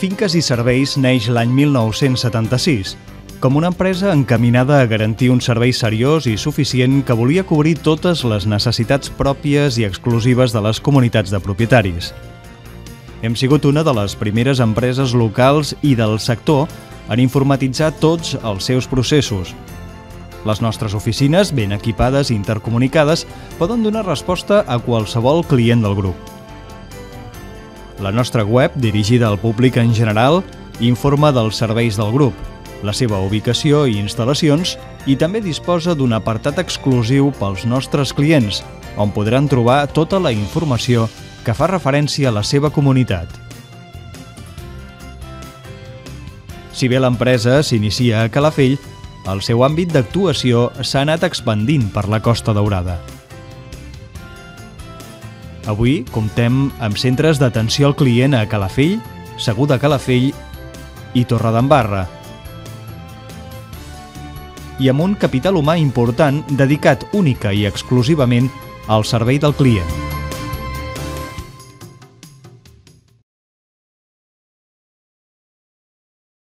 Finques i Serveis neix l'any 1976, com una empresa encaminada a garantir un servei seriós i suficient que volia cobrir totes les necessitats pròpies i exclusives de les comunitats de propietaris. Hem sigut una de les primeres empreses locals i del sector en informatitzar tots els seus processos. Les nostres oficines, ben equipades i intercomunicades, poden donar resposta a qualsevol client del grup. La nostra web, dirigida al públic en general, informa dels serveis del grup, la seva ubicació i instal·lacions, i també disposa d'un apartat exclusiu pels nostres clients, on podran trobar tota la informació que fa referència a la seva comunitat. Si bé l'empresa s'inicia a Calafell, el seu àmbit d'actuació s'ha anat expandint per la Costa Daurada. Avui comptem amb centres d'atenció al client a Calafell, Segur de Calafell i Torredembarra, i amb un capital humà important dedicat única i exclusivament al servei del client.